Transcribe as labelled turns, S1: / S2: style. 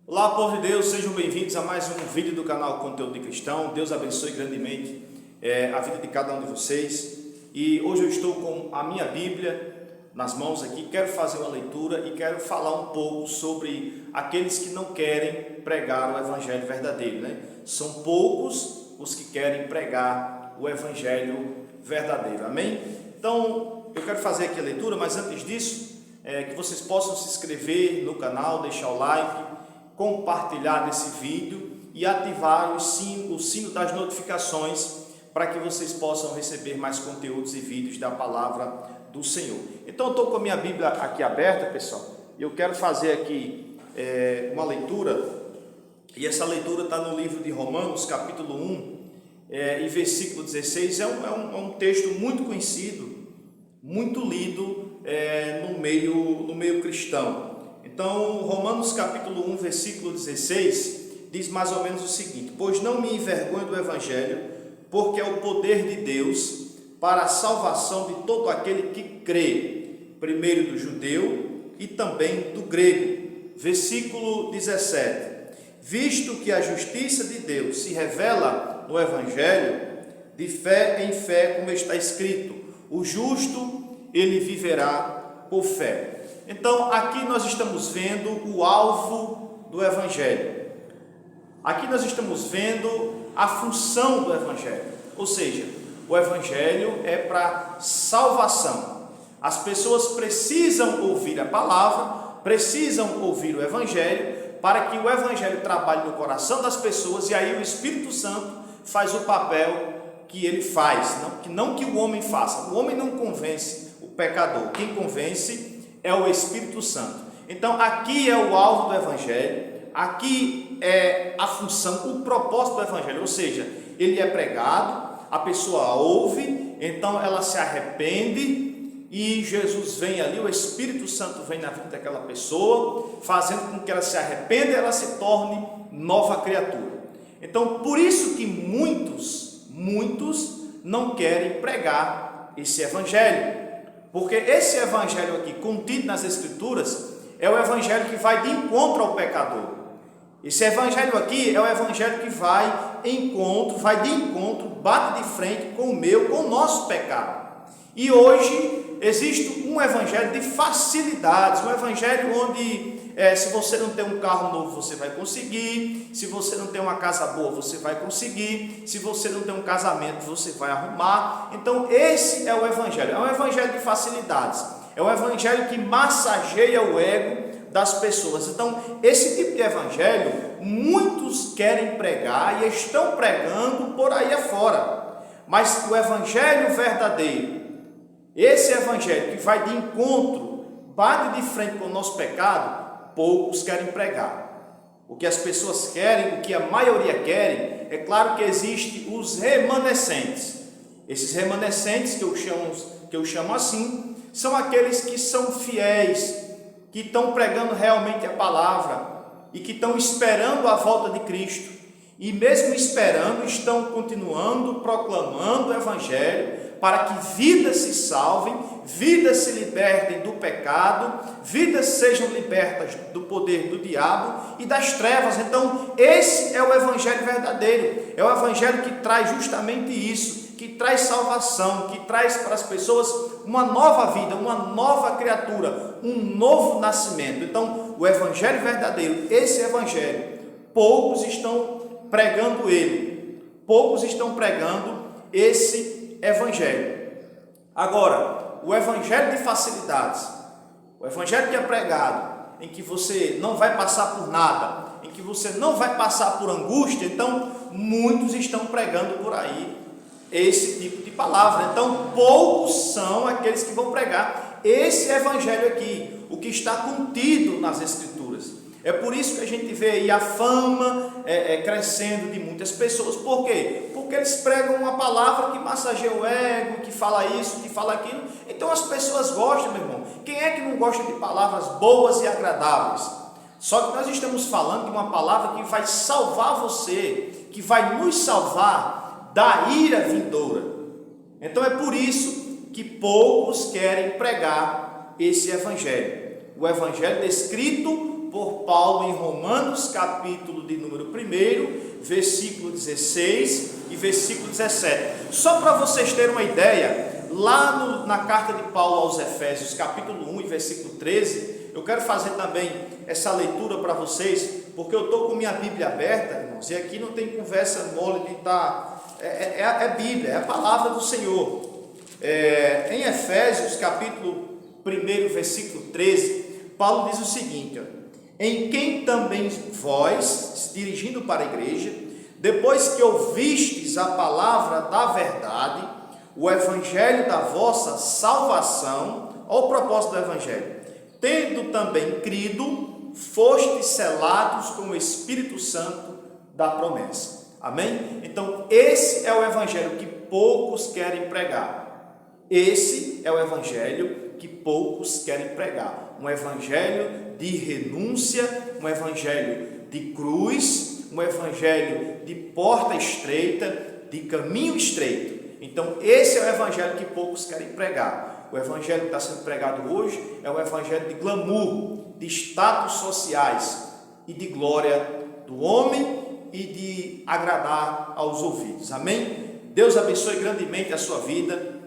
S1: Olá, povo de Deus, sejam bem-vindos a mais um vídeo do canal Conteúdo de Cristão. Deus abençoe grandemente a vida de cada um de vocês. E hoje eu estou com a minha Bíblia nas mãos aqui, quero fazer uma leitura e quero falar um pouco sobre aqueles que não querem pregar o Evangelho verdadeiro, né? São poucos os que querem pregar o Evangelho verdadeiro, amém? Então, eu quero fazer aqui a leitura, mas antes disso, que vocês possam se inscrever no canal, deixar o like, compartilhar esse vídeo e ativar o sino das notificações para que vocês possam receber mais conteúdos e vídeos da palavra do Senhor. Então eu estou com a minha Bíblia aqui aberta, pessoal, e eu quero fazer aqui uma leitura, e essa leitura está no livro de Romanos, capítulo 1, e versículo 16, é um texto muito conhecido, muito lido no meio cristão. Então, Romanos capítulo 1, versículo 16, diz mais ou menos o seguinte: pois não me envergonho do Evangelho, porque é o poder de Deus para a salvação de todo aquele que crê, primeiro do judeu e também do grego. Versículo 17, visto que a justiça de Deus se revela no Evangelho, de fé em fé, como está escrito, o justo, ele viverá por fé. Então, aqui nós estamos vendo o alvo do Evangelho. Aqui nós estamos vendo a função do Evangelho. Ou seja, o Evangelho é para salvação. As pessoas precisam ouvir a palavra, precisam ouvir o Evangelho, para que o Evangelho trabalhe no coração das pessoas, e aí o Espírito Santo faz o papel que ele faz, não que o homem faça. O homem não convence o pecador, quem convence é o Espírito Santo. Então aqui é o alvo do Evangelho, aqui é a função, o propósito do Evangelho, ou seja, ele é pregado, a pessoa ouve, então ela se arrepende e Jesus vem ali, o Espírito Santo vem na vida daquela pessoa, fazendo com que ela se arrependa e ela se torne nova criatura. Então por isso que muitos não querem pregar esse Evangelho. Porque esse Evangelho aqui, contido nas Escrituras, é o Evangelho que vai de encontro ao pecador. Esse Evangelho aqui é o Evangelho que vai de encontro, bate de frente com o nosso pecado. E hoje existe um Evangelho de facilidades, um Evangelho onde se você não tem um carro novo, você vai conseguir, se você não tem uma casa boa, você vai conseguir, se você não tem um casamento, você vai arrumar. Então esse é o Evangelho, é um Evangelho de facilidades, é um Evangelho que massageia o ego das pessoas. Então esse tipo de Evangelho, muitos querem pregar e estão pregando por aí afora, mas o Evangelho verdadeiro, esse Evangelho que vai de encontro, bate de frente com o nosso pecado, poucos querem pregar. O que as pessoas querem, o que a maioria querem, é claro que existem os remanescentes. Esses remanescentes, que eu chamo assim, são aqueles que são fiéis, que estão pregando realmente a palavra e que estão esperando a volta de Cristo. E mesmo esperando, estão continuando, proclamando o Evangelho, para que vidas se salvem, vidas se libertem do pecado, vidas sejam libertas do poder do diabo e das trevas. Então esse é o Evangelho verdadeiro, é o Evangelho que traz justamente isso, que traz salvação, que traz para as pessoas uma nova vida, uma nova criatura, um novo nascimento. Então o Evangelho verdadeiro, esse Evangelho, poucos estão pregando ele, poucos estão pregando esse Evangelho. Agora, o Evangelho de facilidades, o Evangelho que é pregado, em que você não vai passar por nada, em que você não vai passar por angústia, então muitos estão pregando por aí esse tipo de palavra. Então poucos são aqueles que vão pregar esse Evangelho aqui, o que está contido nas Escrituras. É por isso que a gente vê aí a fama crescendo de muitas pessoas. Por quê? Porque eles pregam uma palavra que massageia o ego, que fala isso, que fala aquilo. Então as pessoas gostam, meu irmão. Quem é que não gosta de palavras boas e agradáveis? Só que nós estamos falando de uma palavra que vai salvar você, que vai nos salvar da ira vindoura. Então é por isso que poucos querem pregar esse Evangelho. O Evangelho descrito por Paulo em Romanos, capítulo de número 1, versículo 16 e versículo 17. Só para vocês terem uma ideia, lá na carta de Paulo aos Efésios, capítulo 1 e versículo 13, eu quero fazer também essa leitura para vocês, porque eu estou com minha Bíblia aberta, irmãos, e aqui não tem conversa mole de estar, é Bíblia, é a palavra do Senhor. Em Efésios, capítulo 1, versículo 13, Paulo diz o seguinte: em quem também vós, se dirigindo para a igreja, depois que ouvistes a palavra da verdade, o evangelho da vossa salvação, olha o propósito do evangelho, tendo também crido, fostes selados com o Espírito Santo da promessa. Amém? Então, esse é o evangelho que poucos querem pregar. Esse é o evangelho que poucos querem pregar. Um evangelho de renúncia, um evangelho de cruz, um evangelho de porta estreita, de caminho estreito. Então, esse é o evangelho que poucos querem pregar. O evangelho que está sendo pregado hoje é o evangelho de glamour, de status sociais e de glória do homem e de agradar aos ouvidos. Amém? Deus abençoe grandemente a sua vida.